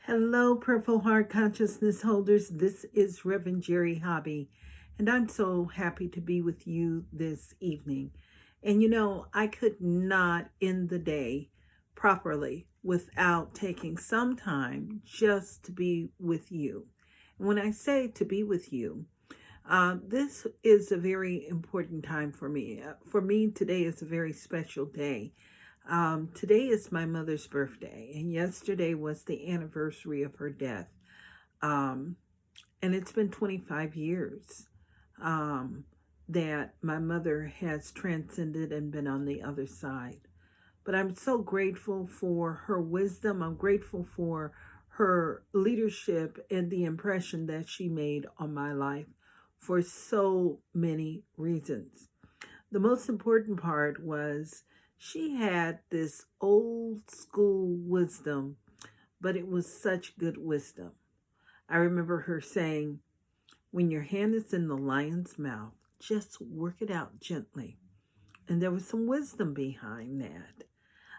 Hello, Purple Heart Consciousness holders. This is Reverend Jerry Hobby, and I'm so happy to be with you this evening. And I could not end the day properly without taking some time just to be with you. And when I say to be with you, this is a very important time for me. For me, today is a very special day. Today is my mother's birthday, and yesterday was the anniversary of her death. Um, and it's been 25 years um, that my mother has transcended and been on the other side. But I'm so grateful for her wisdom. I'm grateful for her leadership and the impression that she made on my life for so many reasons. The most important part was she had this old school wisdom, but it was such good wisdom. I remember her saying, when your hand is in the lion's mouth, just work it out gently. And there was some wisdom behind that.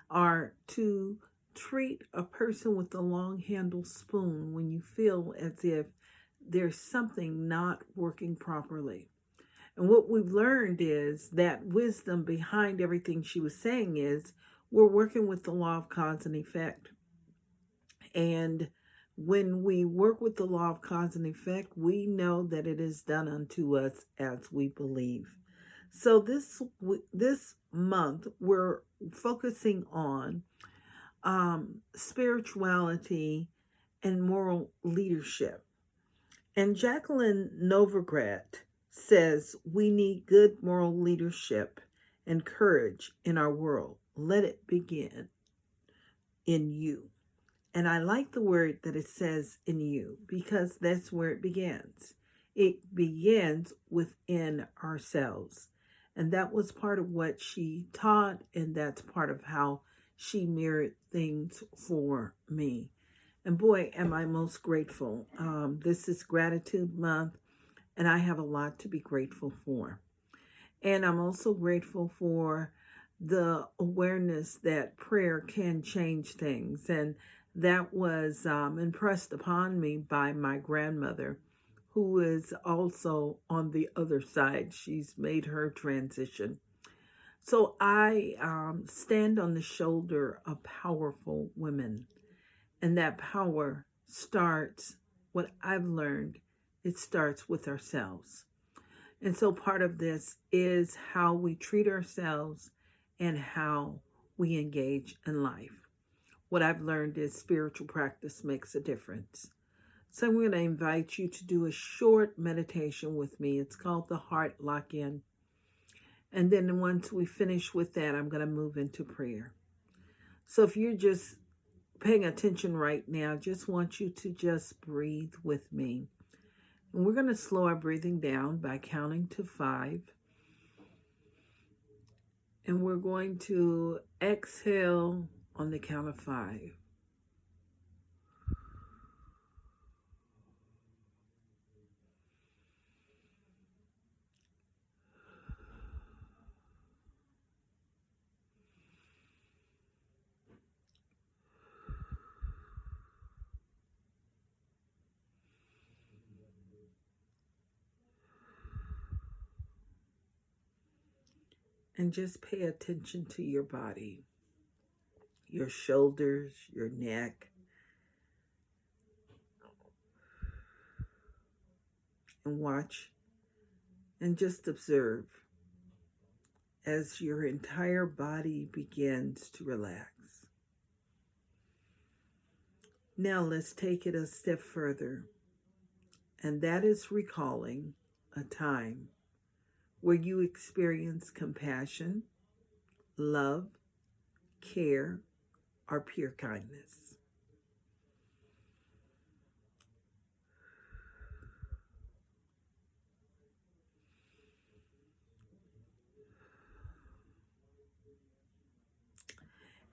Or to treat a person with a long handled spoon when you feel as if there's something not working properly. And what we've learned is that wisdom behind everything she was saying is we're working with the law of cause and effect. And when we work with the law of cause and effect, we know that it is done unto us as we believe. So this month we're focusing on spirituality and moral leadership. And Jacqueline Novogratz says we need good moral leadership and courage in our world. Let it begin in you. And I like the word that it says in you because that's where it begins. It begins within ourselves. And that was part of what she taught, and that's part of how she mirrored things for me. And boy, am I most grateful. This is Gratitude Month, and I have a lot to be grateful for. And I'm also grateful for the awareness that prayer can change things. And that was impressed upon me by my grandmother, who is also on the other side. She's made her transition. So I stand on the shoulder of powerful women. And that power starts, what I've learned, it starts with ourselves. And so part of this is how we treat ourselves and how we engage in life. What I've learned is spiritual practice makes a difference. So I'm going to invite you to do a short meditation with me. It's called the Heart Lock-In. And then once we finish with that, I'm going to move into prayer. So if you're just paying attention right now, just want you to just breathe with me. And we're going to slow our breathing down by counting to 5. And we're going to exhale on the count of 5. And just pay attention to your body, your shoulders, your neck. And watch and just observe as your entire body begins to relax. Now let's take it a step further, and that is recalling a time where you experience compassion, love, care, or pure kindness.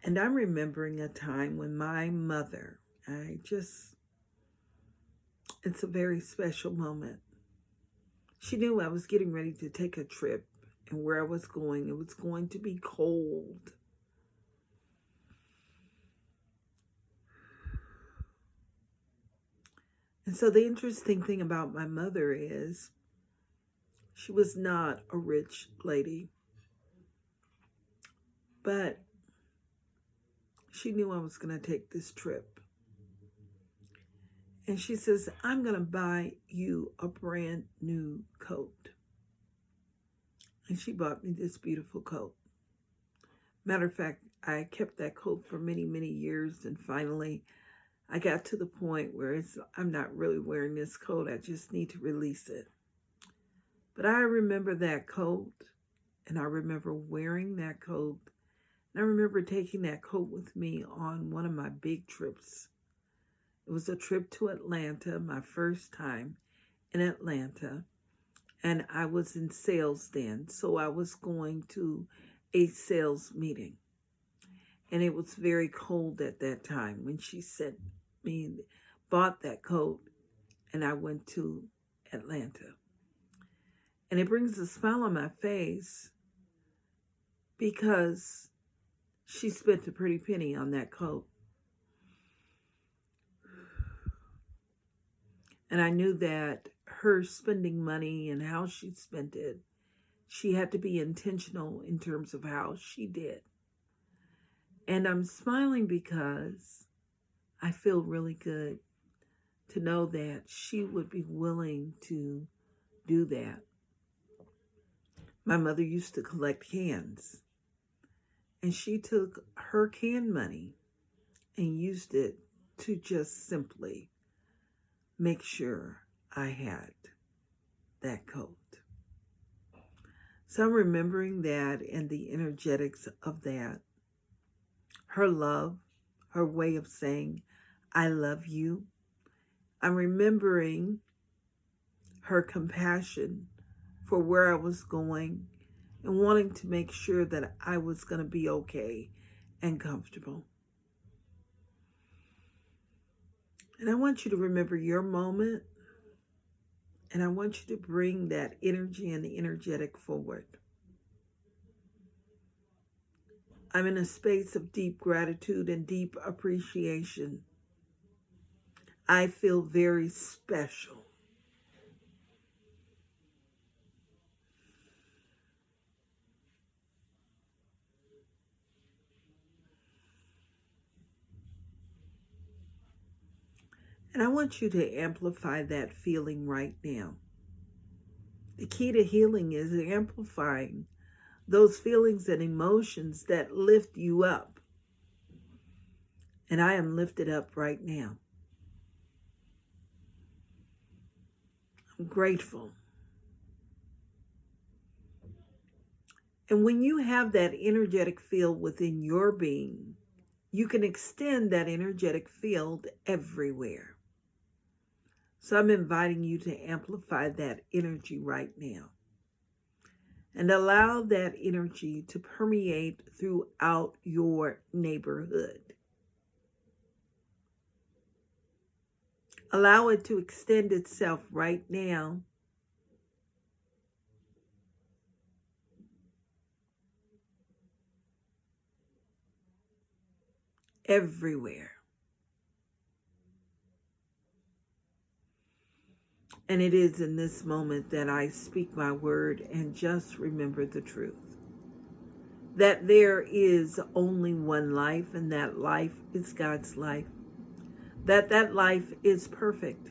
And I'm remembering a time when my mother, it's a very special moment. She knew I was getting ready to take a trip, and where I was going, it was going to be cold. And so the interesting thing about my mother is she was not a rich lady, but she knew I was going to take this trip. And she says, I'm going to buy you a brand new coat. And she bought me this beautiful coat. Matter of fact, I kept that coat for many, many years. And finally, I got to the point where I'm not really wearing this coat. I just need to release it. But I remember that coat. And I remember wearing that coat. And I remember taking that coat with me on one of my big trips. It was a trip to Atlanta, my first time in Atlanta. And I was in sales then. So I was going to a sales meeting. And it was very cold at that time when she sent me, bought that coat, and I went to Atlanta. And it brings a smile on my face because she spent a pretty penny on that coat. And I knew that her spending money and how she spent it, she had to be intentional in terms of how she did. And I'm smiling because I feel really good to know that she would be willing to do that. My mother used to collect cans, and she took her can money and used it to just simply make sure I had that coat. So I'm remembering that and the energetics of that. Her love, her way of saying, I love you. I'm remembering her compassion for where I was going and wanting to make sure that I was going to be okay and comfortable. And I want you to remember your moment, and I want you to bring that energy and the energetic forward. I'm in a space of deep gratitude and deep appreciation. I feel very special. And I want you to amplify that feeling right now. The key to healing is amplifying those feelings and emotions that lift you up. And I am lifted up right now. I'm grateful. And when you have that energetic field within your being, you can extend that energetic field everywhere. So I'm inviting you to amplify that energy right now. And allow that energy to permeate throughout your neighborhood. Allow it to extend itself right now everywhere. And it is in this moment that I speak my word and just remember the truth. That there is only one life, and that life is God's life. That life is perfect.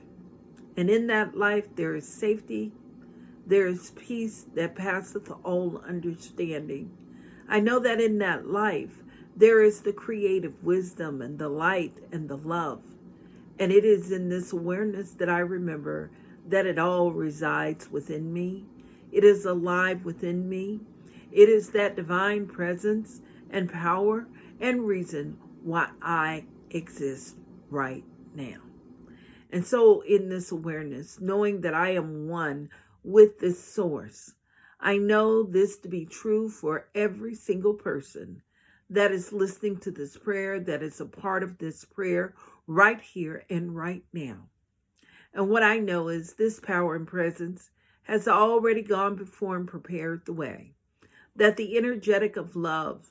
And in that life there is safety, there is peace that passeth all understanding. I know that in that life there is the creative wisdom and the light and the love. And it is in this awareness that I remember that it all resides within me. It is alive within me. It is that divine presence and power and reason why I exist right now. And so in this awareness, knowing that I am one with this source, I know this to be true for every single person that is listening to this prayer, that is a part of this prayer right here and right now. And what I know is this power and presence has already gone before and prepared the way. That the energetic of love,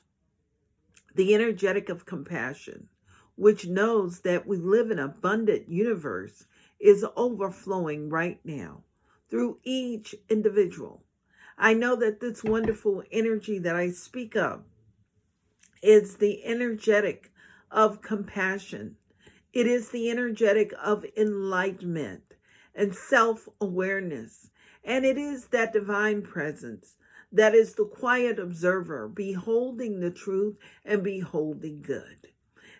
the energetic of compassion, which knows that we live in an abundant universe, is overflowing right now through each individual. I know that this wonderful energy that I speak of is the energetic of compassion. It is the energetic of enlightenment and self-awareness. And it is that divine presence that is the quiet observer, beholding the truth and beholding good.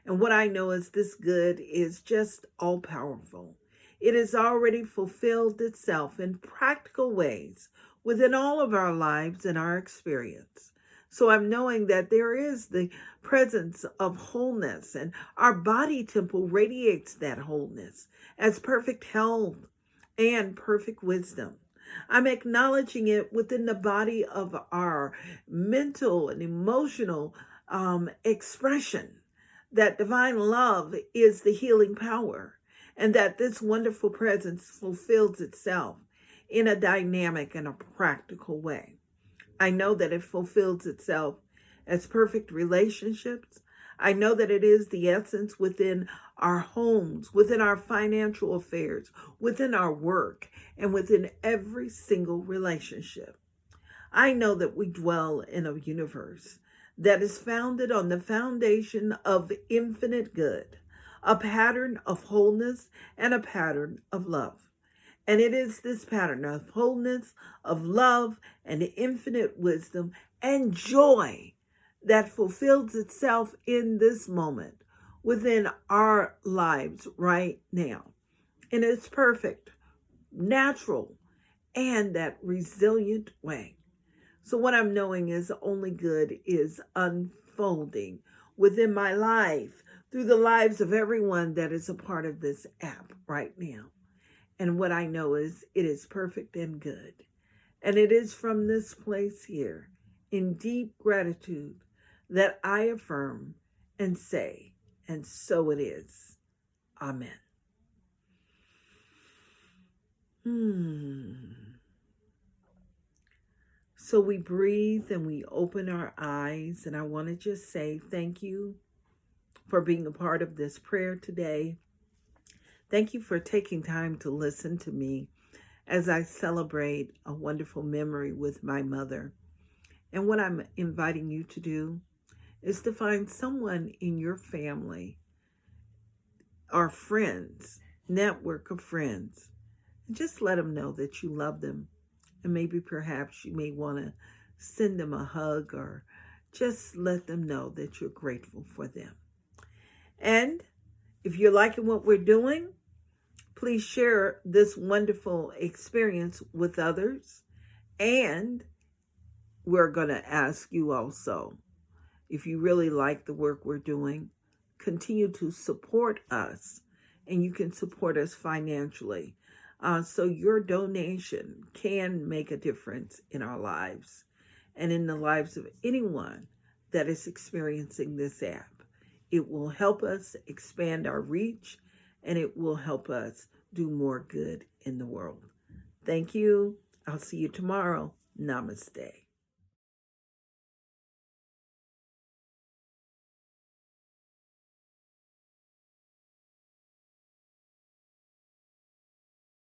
And what I know is this good is just all powerful. It has already fulfilled itself in practical ways within all of our lives and our experience. So I'm knowing that there is the presence of wholeness, and our body temple radiates that wholeness as perfect health and perfect wisdom. I'm acknowledging it within the body of our mental and emotional expression, that divine love is the healing power, and that this wonderful presence fulfills itself in a dynamic and a practical way. I know that it fulfills itself as perfect relationships. I know that it is the essence within our homes, within our financial affairs, within our work, and within every single relationship. I know that we dwell in a universe that is founded on the foundation of infinite good, a pattern of wholeness and a pattern of love. And it is this pattern of wholeness, of love, and infinite wisdom and joy that fulfills itself in this moment within our lives right now. In its perfect, natural, and that resilient way. So what I'm knowing is only good is unfolding within my life, through the lives of everyone that is a part of this app right now. And what I know is it is perfect and good. And it is from this place here, in deep gratitude, that I affirm and say, and so it is. Amen. So we breathe and we open our eyes. And I want to just say thank you for being a part of this prayer today. Thank you for taking time to listen to me as I celebrate a wonderful memory with my mother. And what I'm inviting you to do is to find someone in your family or friends, network of friends, and just let them know that you love them. And maybe perhaps you may want to send them a hug, or just let them know that you're grateful for them. And if you're liking what we're doing, please share this wonderful experience with others. And we're going to ask you also, if you really like the work we're doing, continue to support us. And you can support us financially. So your donation can make a difference in our lives and in the lives of anyone that is experiencing this app. It will help us expand our reach, and it will help us do more good in the world. Thank you. I'll see you tomorrow. Namaste.